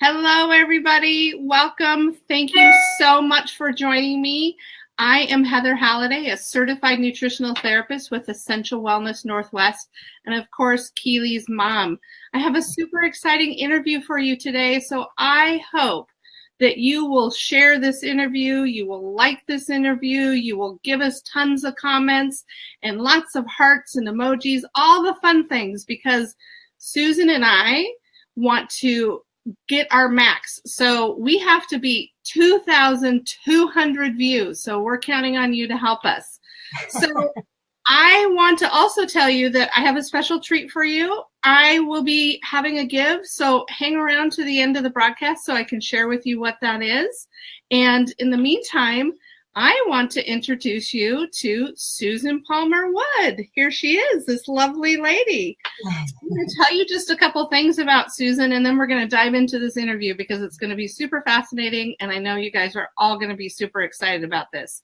Hello, everybody. Welcome. Thank you so much for joining me. I am Heather Halliday, a certified nutritional therapist with Essential Wellness Northwest, and of course, Keely's mom. I have a super exciting interview for you today, so I hope that you will share this interview, you will like this interview, you will give us tons of comments and lots of hearts and emojis, all the fun things, because Susan and I want to get our max. So we have to beat 2,200 views. So we're counting on you to help us. So I want to also tell you that I have a special treat for you. I will be having a give. So hang around to the end of the broadcast so I can share with you what that is. And in the meantime, I want to introduce you to Susan Palmer Wood. Here she is, this lovely lady. I'm going to tell you just a couple things about Susan, and then we're going to dive into this interview because it's going to be super fascinating, and I know you guys are all going to be super excited about this.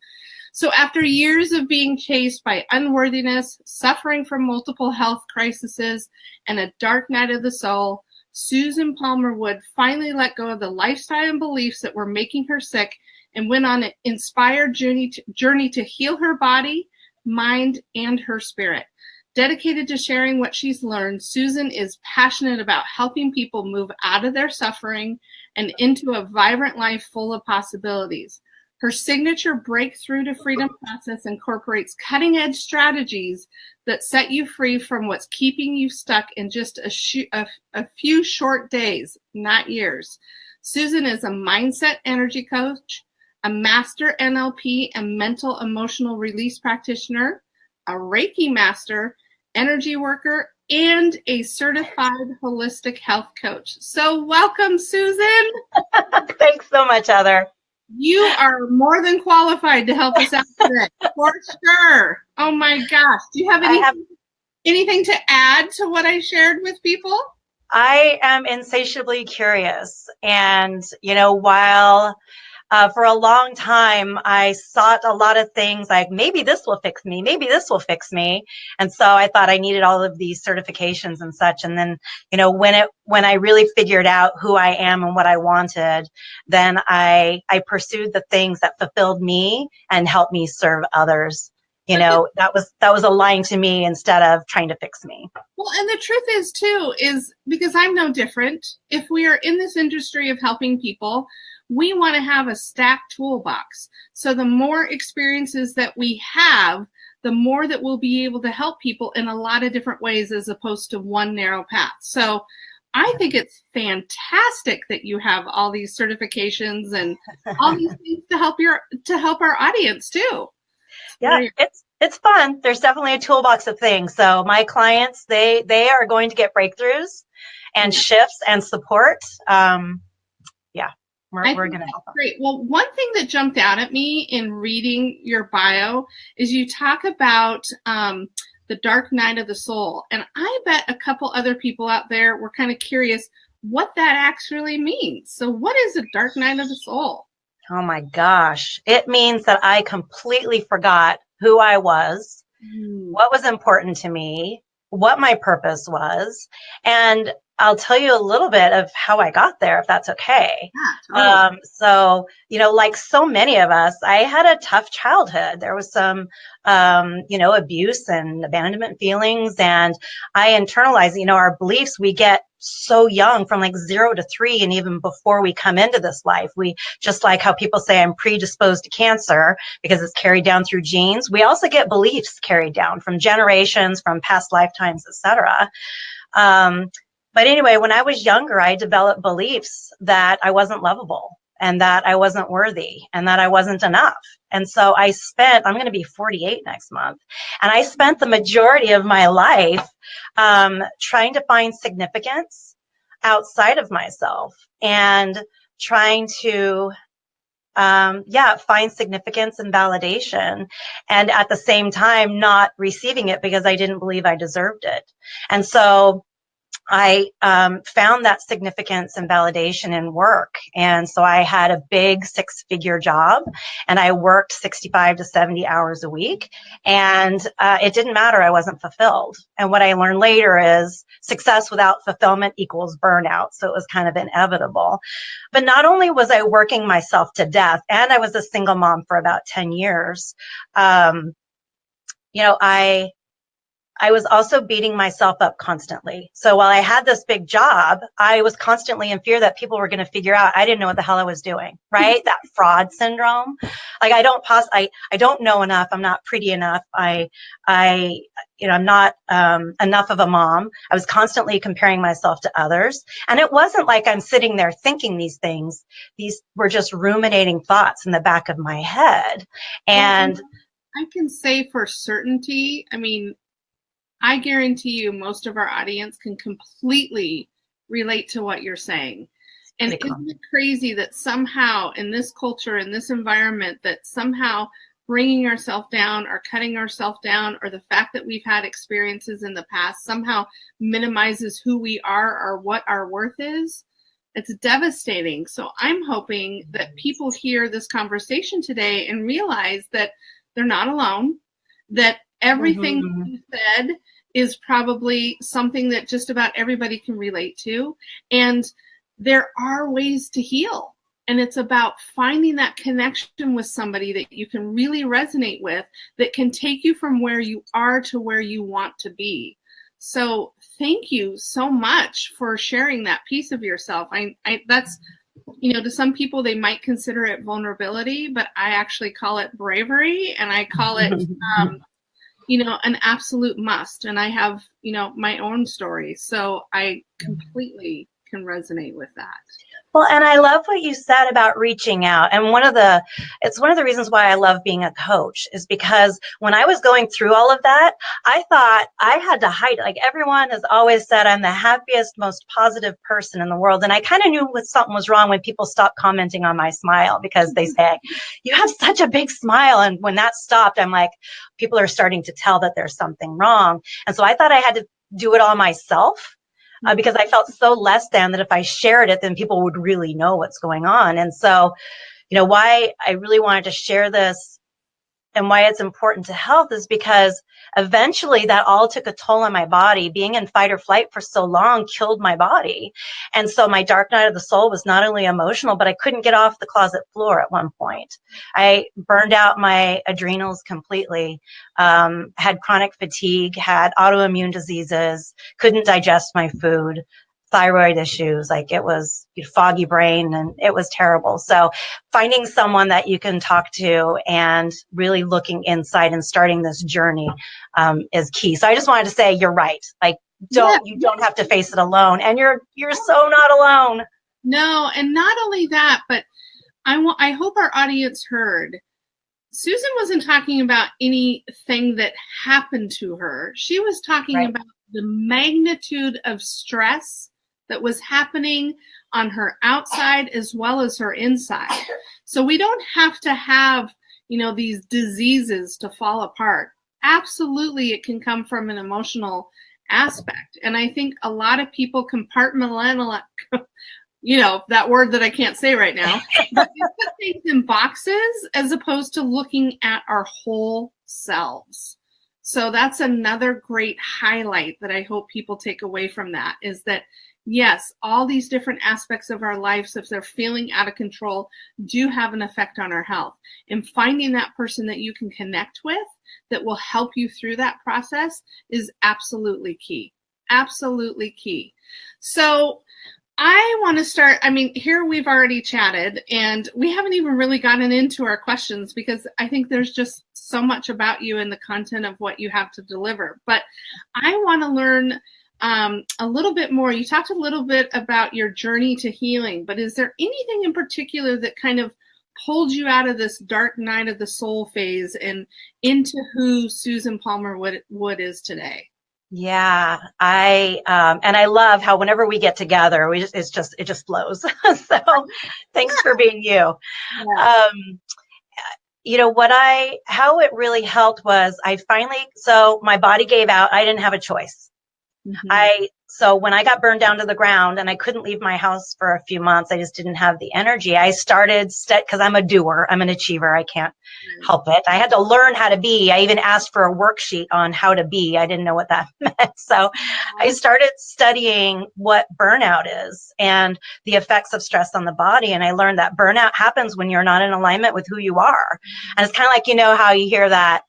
So after years of being chased by unworthiness, suffering from multiple health crises, and a dark night of the soul, Susan Palmer Wood finally let go of the lifestyle and beliefs that were making her sick and went on an inspired journey to heal her body, mind, and her spirit. Dedicated to sharing what she's learned, Susan is passionate about helping people move out of their suffering and into a vibrant life full of possibilities. Her signature Breakthrough to Freedom process incorporates cutting-edge strategies that set you free from what's keeping you stuck in just a few short days, not years. Susan is a mindset energy coach, a master NLP and mental emotional release practitioner, a Reiki master, energy worker, and a certified holistic health coach. So welcome, Susan. Thanks so much, Heather. You are more than qualified to help us out today, for sure. Oh my gosh. Do you have anything to add to what I shared with people? I am insatiably curious. And, while for a long time, I sought a lot of things like, maybe this will fix me, maybe this will fix me. And so I thought I needed all of these certifications and such. And then, when I really figured out who I am and what I wanted, then I pursued the things that fulfilled me and helped me serve others. That was aligned to me instead of trying to fix me. Well, and the truth is too, is because I'm no different. If we are in this industry of helping people, we want to have a stacked toolbox. So the more experiences that we have, the more that we'll be able to help people in a lot of different ways as opposed to one narrow path. So I think it's fantastic that you have all these certifications and all these things to help our audience too. Yeah, it's fun. There's definitely a toolbox of things. So my clients, they are going to get breakthroughs and shifts and support. We're going to help them. Great. Well, one thing that jumped out at me in reading your bio is you talk about the dark night of the soul. And I bet a couple other people out there were kind of curious what that actually means. So what is a dark night of the soul? Oh my gosh. It means that I completely forgot who I was, what was important to me, what my purpose was. And I'll tell you a little bit of how I got there, if that's okay. Yeah, totally. So, like so many of us, I had a tough childhood. There was some, abuse and abandonment feelings. And I internalized, our beliefs we get so young from like 0 to 3. And even before we come into this life, we just like how people say I'm predisposed to cancer because it's carried down through genes. We also get beliefs carried down from generations, from past lifetimes, etc. But anyway, when I was younger, I developed beliefs that I wasn't lovable and that I wasn't worthy and that I wasn't enough. And so I'm going to be 48 next month. And I spent the majority of my life trying to find significance outside of myself and trying to find significance and validation, and at the same time not receiving it because I didn't believe I deserved it. And so I found that significance and validation in work. And so I had a big 6-figure job, and I worked 65 to 70 hours a week. And it didn't matter. I wasn't fulfilled. And what I learned later is success without fulfillment equals burnout. So it was kind of inevitable. But not only was I working myself to death, and I was a single mom for about 10 years, I was also beating myself up constantly. So while I had this big job, I was constantly in fear that people were going to figure out I didn't know what the hell I was doing, right? That fraud syndrome. Like I don't know enough. I'm not pretty enough. I'm not enough of a mom. I was constantly comparing myself to others. And it wasn't like I'm sitting there thinking these things. These were just ruminating thoughts in the back of my head. And I can say for certainty, I mean, I guarantee you most of our audience can completely relate to what you're saying. And isn't it crazy that somehow in this culture, in this environment, that somehow bringing ourselves down or cutting ourselves down, or the fact that we've had experiences in the past somehow minimizes who we are or what our worth is? It's devastating. So I'm hoping that people hear this conversation today and realize that they're not alone, that everything you said is probably something that just about everybody can relate to. And there are ways to heal. And it's about finding that connection with somebody that you can really resonate with, that can take you from where you are to where you want to be. So thank you so much for sharing that piece of yourself. That's, to some people, they might consider it vulnerability, but I actually call it bravery, and I call it, an absolute must. And I have, my own story. So I completely can resonate with that. Well, and I love what you said about reaching out. And it's one of the reasons why I love being a coach, is because when I was going through all of that, I thought I had to hide it. Like everyone has always said, I'm the happiest, most positive person in the world. And I kind of knew when something was wrong when people stopped commenting on my smile, because they say, you have such a big smile. And when that stopped, I'm like, people are starting to tell that there's something wrong. And so I thought I had to do it all myself. Because I felt so less than, that if I shared it, then people would really know what's going on. And so, why I really wanted to share this and why it's important to health is because eventually that all took a toll on my body. Being in fight or flight for so long killed my body. And so my dark night of the soul was not only emotional, but I couldn't get off the closet floor at one point. I burned out my adrenals completely, had chronic fatigue, had autoimmune diseases, couldn't digest my food, thyroid issues, like it was foggy brain, and it was terrible. So finding someone that you can talk to and really looking inside and starting this journey is key. So I just wanted to say, you're right. Like, you don't have to face it alone, and you're so not alone. No, and not only that, but I hope our audience heard, Susan wasn't talking about anything that happened to her. She was talking about the magnitude of stress that was happening on her outside as well as her inside. So we don't have to have, these diseases to fall apart. Absolutely, it can come from an emotional aspect. And I think a lot of people compartmentalize, that word that I can't say right now, but we put things in boxes as opposed to looking at our whole selves. So that's another great highlight that I hope people take away from that, is that yes, all these different aspects of our lives, if they're feeling out of control, do have an effect on our health. And finding that person that you can connect with that will help you through that process is absolutely key. Absolutely key. So I want to start, here we've already chatted and we haven't even really gotten into our questions, because I think there's just so much about you and the content of what you have to deliver. But I want to learn a little bit more. You talked a little bit about your journey to healing, but is there anything in particular that kind of pulled you out of this dark night of the soul phase and into who Susan Palmer Wood is today? Yeah, and I love how whenever we get together, it just flows. So thanks for being you. Yeah. How it really helped was so my body gave out. I didn't have a choice. Mm-hmm. I So when I got burned down to the ground and I couldn't leave my house for a few months, I just didn't have the energy. I started, because I'm a doer, I'm an achiever, I can't help it. I had to learn how to be. I even asked for a worksheet on how to be. I didn't know what that meant. So I started studying what burnout is and the effects of stress on the body. And I learned that burnout happens when you're not in alignment with who you are. And it's kind of like, how you hear that,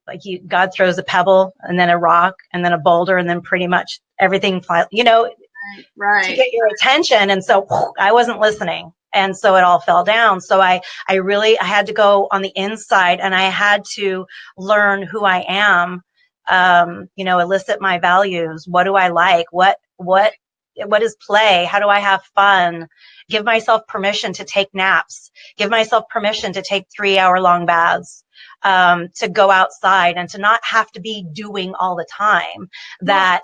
like God throws a pebble and then a rock and then a boulder and then pretty much everything, right. to get your attention. And so I wasn't listening. And so it all fell down. So I had to go on the inside and I had to learn who I am, elicit my values. What do I like? What is play? How do I have fun? Give myself permission to take naps, give myself permission to take 3-hour-long baths, to go outside and to not have to be doing all the time. That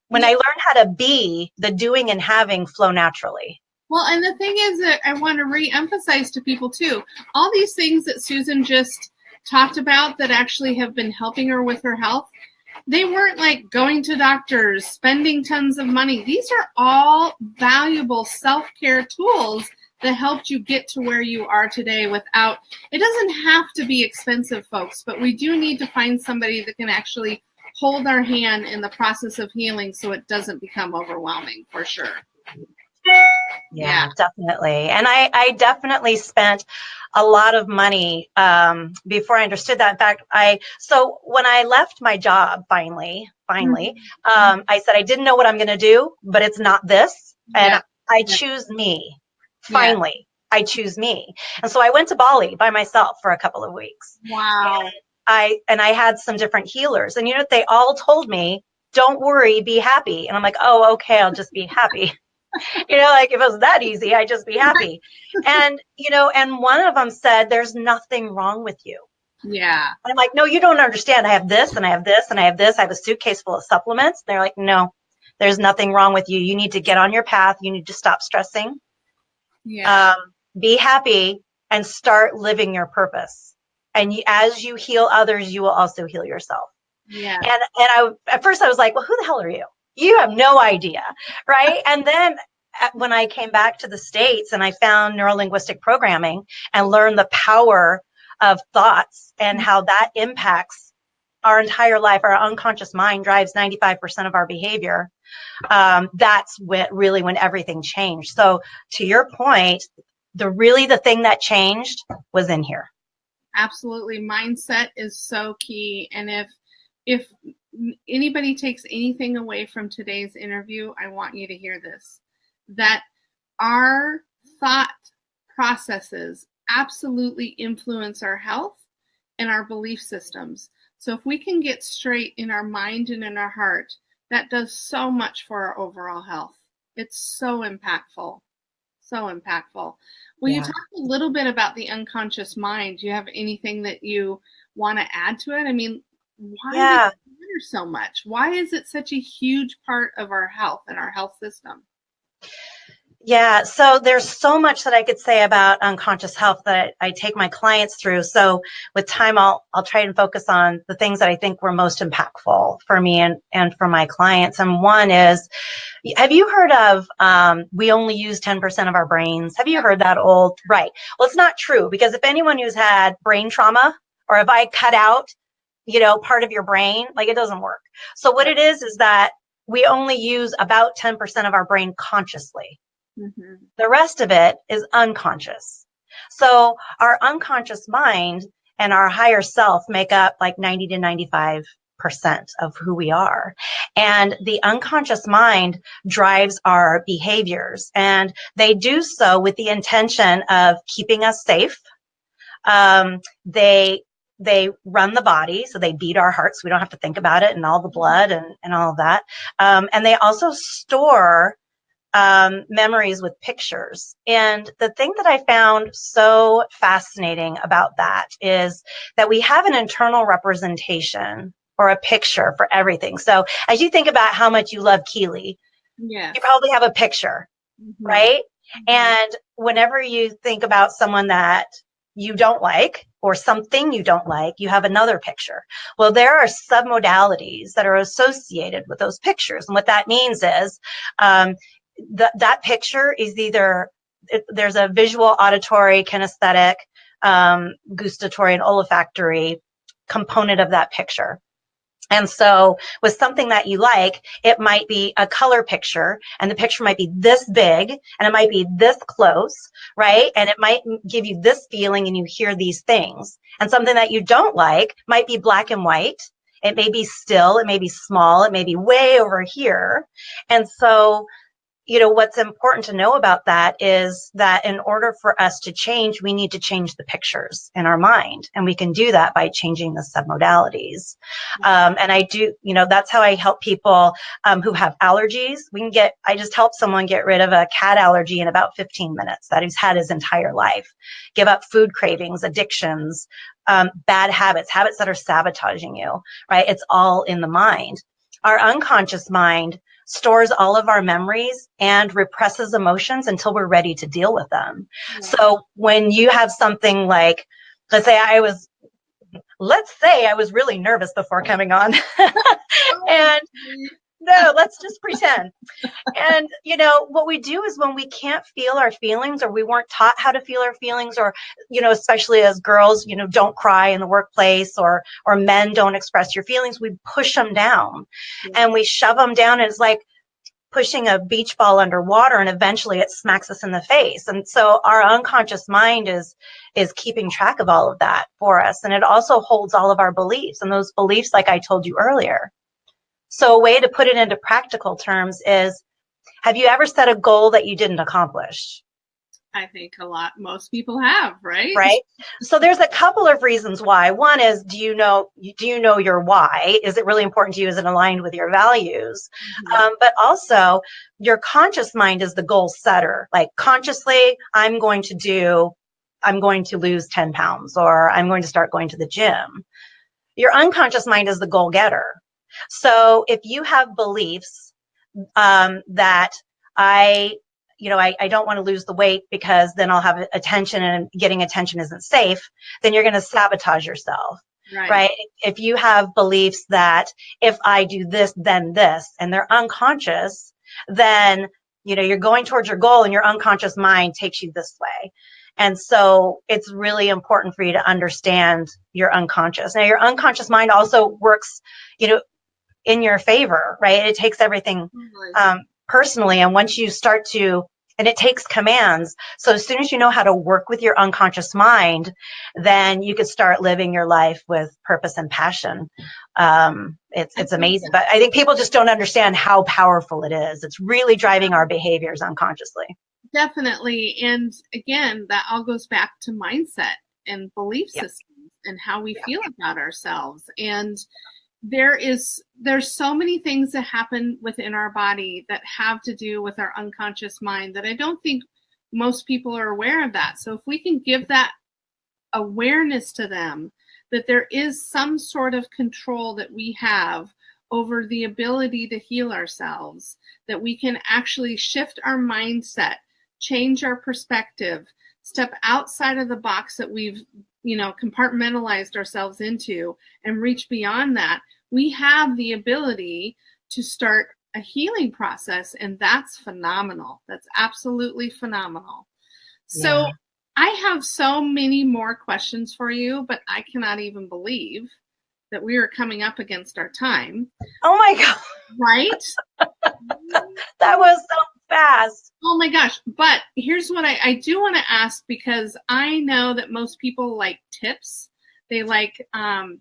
when I learned how to be, the doing and having flow naturally. Well, and the thing is that I want to re-emphasize to people too, all these things that Susan just talked about that actually have been helping her with her health, they weren't like going to doctors, spending tons of money. These are all valuable self-care tools that helped you get to where you are today without, it doesn't have to be expensive, folks, but we do need to find somebody that can actually hold our hand in the process of healing so it doesn't become overwhelming, for sure. Yeah, definitely. And I definitely spent a lot of money before I understood that. In fact, so when I left my job, finally, I said, I didn't know what I'm going to do, but it's not this. And I choose me. Finally, I choose me. And so I went to Bali by myself for a couple of weeks. Wow. And I had some different healers. And they all told me, don't worry, be happy. And I'm like, oh, okay, I'll just be happy. Like if it was that easy, I'd just be happy. And, and one of them said, there's nothing wrong with you. Yeah. I'm like, no, you don't understand. I have this and I have this and I have this. I have a suitcase full of supplements. They're like, no, there's nothing wrong with you. You need to get on your path. You need to stop stressing. Yeah. Be happy and start living your purpose. And as you heal others, you will also heal yourself. Yeah. And at first I was like, well, who the hell are you? You have no idea. Right. And then when I came back to the States and I found neurolinguistic programming and learned the power of thoughts and how that impacts our entire life, our unconscious mind drives 95% of our behavior. That's when everything changed. So to your point, the thing that changed was in here. Absolutely. Mindset is so key. And if anybody takes anything away from today's interview, I want you to hear this, that our thought processes absolutely influence our health and our belief systems. So if we can get straight in our mind and in our heart, that does so much for our overall health. It's so impactful. So impactful. Will you talk a little bit about the unconscious mind? Do you have anything that you want to add to it? I mean, why does it matter so much? Why is it such a huge part of our health and our health system? Yeah, so there's so much that I could say about unconscious health that I take my clients through. So with time, I'll try and focus on the things that I think were most impactful for me and for my clients. And one is, have you heard of we only use 10% of our brains? Have you heard that old? Right. Well, it's not true, because if anyone who's had brain trauma, or if I cut out, part of your brain, like it doesn't work. So what it is that we only use about 10% of our brain consciously. Mm-hmm. The rest of it is unconscious. So our unconscious mind and our higher self make up like 90 to 95% of who we are. And the unconscious mind drives our behaviors, and they do so with the intention of keeping us safe. They run the body, so they beat our hearts. We don't have to think about it and all the blood and all of that. And they also store memories with pictures. And the thing that I found so fascinating about that is that we have an internal representation or a picture for everything. So as you think about how much you love Keely, you probably have a picture, right? Mm-hmm. And whenever you think about someone that you don't like, or something you don't like, you have another picture. Well, there are submodalities that are associated with those pictures. And what that means is that picture is either there's a visual, auditory, kinesthetic, gustatory, and olfactory component of that picture. And so with something that you like, it might be a color picture, and the picture might be this big and it might be this close, right? And it might give you this feeling and you hear these things. And something that you don't like might be black and white. It may be still, it may be small, it may be way over here. And so, you know, what's important to know about that is that in order for us to change, we need to change the pictures in our mind. And we can do that by changing the submodalities. And I do, you know, that's how I help people who have allergies. I just help someone get rid of a cat allergy in about 15 minutes that he's had his entire life. Give up food cravings, addictions, bad habits that are sabotaging you, right? It's all in the mind. Our unconscious mind stores all of our memories and represses emotions until we're ready to deal with them. Yeah. So when you have something like, let's say I was really nervous before coming on. And no, let's just pretend. And, you know, what we do is when we can't feel our feelings, or we weren't taught how to feel our feelings, or, you know, especially as girls, you know, don't cry in the workplace, or men don't express your feelings, we push them down and we shove them down. And it's like pushing a beach ball underwater, and eventually it smacks us in the face. And so our unconscious mind is keeping track of all of that for us. And it also holds all of our beliefs, and those beliefs, like I told you earlier. So a way to put it into practical terms is, have you ever set a goal that you didn't accomplish? I think most people have, right? Right. So there's a couple of reasons why. One is, do you know your why? Is it really important to you? Is it aligned with your values? Mm-hmm. But also, your conscious mind is the goal setter. Like consciously, I'm going to lose 10 pounds, or I'm going to start going to the gym. Your unconscious mind is the goal getter. So if you have beliefs that I don't want to lose the weight because then I'll have attention, and getting attention isn't safe, then you're going to sabotage yourself, right? If you have beliefs that if I do this, then this, and they're unconscious, then, you know, you're going towards your goal and your unconscious mind takes you this way. And so it's really important for you to understand your unconscious. Now, your unconscious mind also works, you know, in your favor, right? It takes everything personally. And once you start to, and it takes commands. So as soon as you know how to work with your unconscious mind, then you can start living your life with purpose and passion. It's amazing. But I think people just don't understand how powerful it is. It's really driving our behaviors unconsciously. Definitely. And again, that all goes back to mindset and belief systems and how we feel about ourselves. And there's so many things that happen within our body that have to do with our unconscious mind that I don't think most people are aware of that. So if we can give that awareness to them, that there is some sort of control that we have over the ability to heal ourselves, that we can actually shift our mindset, change our perspective, step outside of the box that we've, you know, compartmentalized ourselves into, and reach beyond that, we have the ability to start a healing process. And that's phenomenal. That's absolutely phenomenal. So I have so many more questions for you, but I cannot even believe that we are coming up against our time. Oh my God. Right? That was so fast. Oh my gosh. But here's what I do want to ask, because I know that most people like tips. They like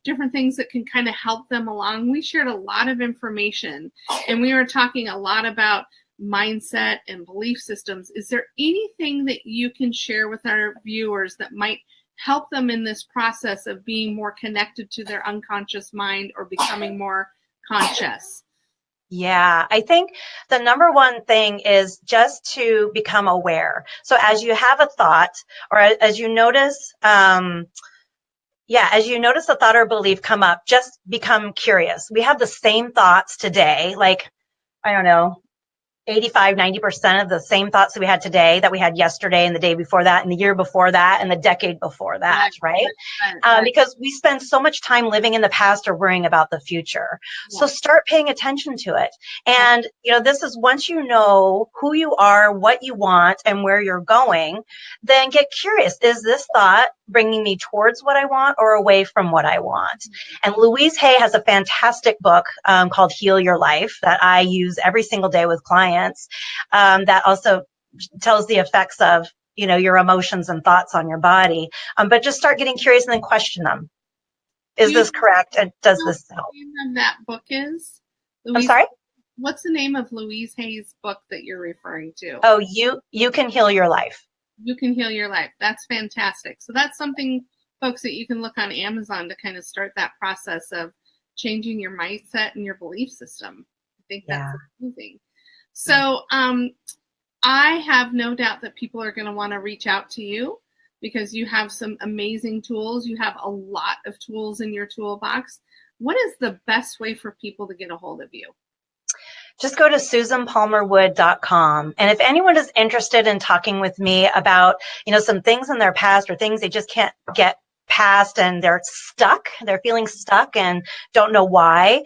different things that can kind of help them along. We shared a lot of information, and we were talking a lot about mindset and belief systems. Is there anything that you can share with our viewers that might help them in this process of being more connected to their unconscious mind or becoming more conscious? Yeah, I think the number one thing is just to become aware. So as you have a thought, or as you notice, as you notice a thought or belief come up, just become curious. We have the same thoughts today, like, I don't know, 85, 90% of the same thoughts that we had today that we had yesterday and the day before that and the year before that and the decade before that, right? Because we spend so much time living in the past or worrying about the future. Yeah. So start paying attention to it. And, this is once you know who you are, what you want, and where you're going, then get curious. Is this thought bringing me towards what I want or away from what I want? And Louise Hay has a fantastic book called Heal Your Life that I use every single day with clients that also tells the effects of, your emotions and thoughts on your body. But just start getting curious and then question them. Is this correct? And does this help? What the name of that book is? I'm sorry? What's the name of Louise Hay's book that you're referring to? Oh, You Can Heal Your Life. You Can Heal Your Life. That's fantastic. So that's something, folks, that you can look on Amazon to kind of start that process of changing your mindset and your belief system. I think that's amazing. So I have no doubt that people are going to want to reach out to you because you have some amazing tools. You have a lot of tools in your toolbox. What is the best way for people to get a hold of you? Just go to SusanPalmerWood.com. And if anyone is interested in talking with me about, some things in their past or things they just can't get past and they're feeling stuck and don't know why,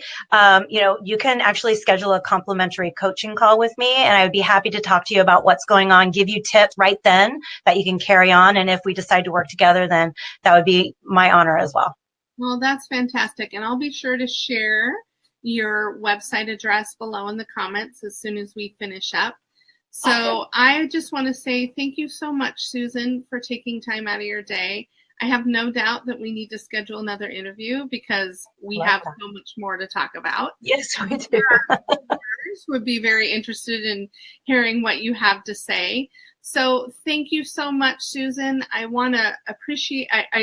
you can actually schedule a complimentary coaching call with me. And I would be happy to talk to you about what's going on, give you tips right then that you can carry on. And if we decide to work together, then that would be my honor as well. Well, that's fantastic. And I'll be sure to share your website address below in the comments as soon as we finish up. So awesome. I just want to say thank you so much, Susan, for taking time out of your day. I have no doubt that we need to schedule another interview because we have so much more to talk about. Yes, we do. Our viewers would be very interested in hearing what you have to say. So thank you so much, Susan. I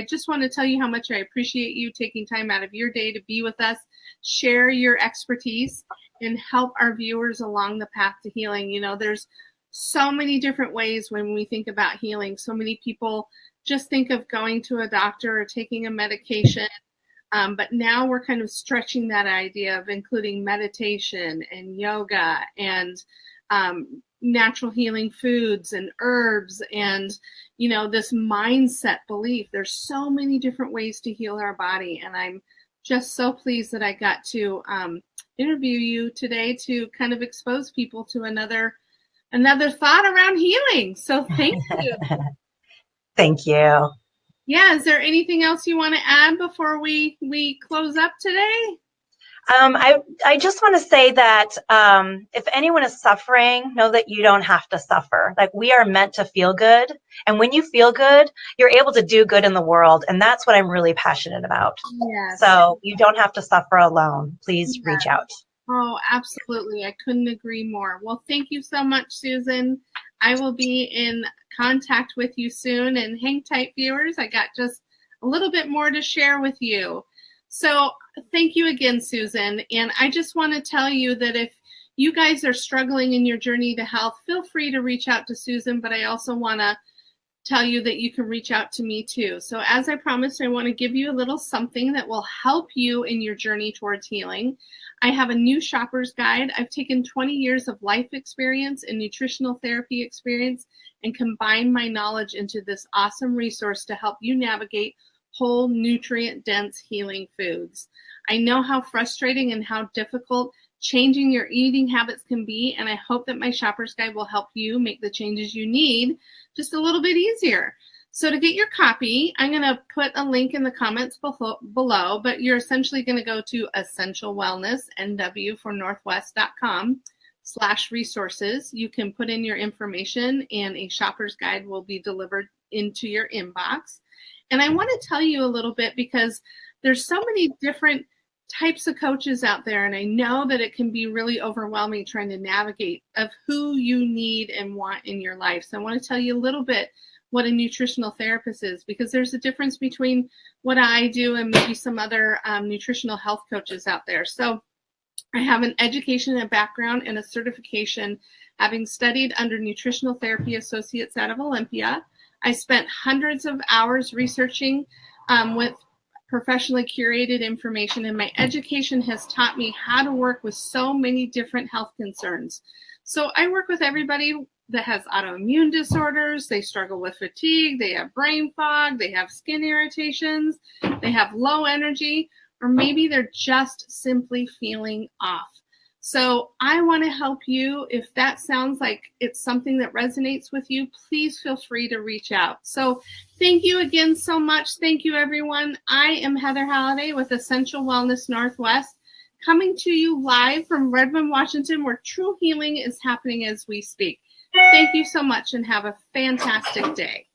just want to tell you how much I appreciate you taking time out of your day to be with us, share your expertise, and help our viewers along the path to healing. There's so many different ways when we think about healing. So many people just think of going to a doctor or taking a medication. But now we're kind of stretching that idea of including meditation and yoga and natural healing foods and herbs and, this mindset belief. There's so many different ways to heal our body. And I'm just so pleased that I got to interview you today to kind of expose people to another thought around healing. So thank you. Thank you. Yeah. Is there anything else you want to add before we close up today? I just want to say that if anyone is suffering, know that you don't have to suffer. Like, we are meant to feel good. And when you feel good, you're able to do good in the world. And that's what I'm really passionate about. Yes. So you don't have to suffer alone. Please reach out. Oh, absolutely. I couldn't agree more. Well, thank you so much, Susan. I will be in contact with you soon. And hang tight, viewers. I got just a little bit more to share with you. So thank you again, Susan. And I just want to tell you that if you guys are struggling in your journey to health, feel free to reach out to Susan. But I also want to tell you that you can reach out to me too. So as I promised, I want to give you a little something that will help you in your journey towards healing. I have a new shopper's guide. I've taken 20 years of life experience and nutritional therapy experience and combined my knowledge into this awesome resource to help you navigate whole, nutrient-dense healing foods. I know how frustrating and how difficult changing your eating habits can be, and I hope that my shopper's guide will help you make the changes you need just a little bit easier. So to get your copy, I'm going to put a link in the comments below, but you're essentially going to go to essentialwellnessnw4northwest.com/resources. You can put in your information and a shopper's guide will be delivered into your inbox. And I want to tell you a little bit because there's so many different types of coaches out there, and I know that it can be really overwhelming trying to navigate of who you need and want in your life. So I want to tell you a little bit what a nutritional therapist is, because there's a difference between what I do and maybe some other nutritional health coaches out there. So I have an education and background and a certification, having studied under Nutritional Therapy Associates out of Olympia. I spent hundreds of hours researching with professionally curated information, and my education has taught me how to work with so many different health concerns. So I work with everybody that has autoimmune disorders. They struggle with fatigue. They have brain fog. They have skin irritations. They have low energy, or maybe they're just simply feeling off. So I want to help you. If that sounds like it's something that resonates with you, please feel free to reach out. So thank you again so much. Thank you, everyone. I am Heather Halliday with Essential Wellness Northwest, coming to you live from Redmond, Washington, where true healing is happening as we speak. Thank you so much and have a fantastic day.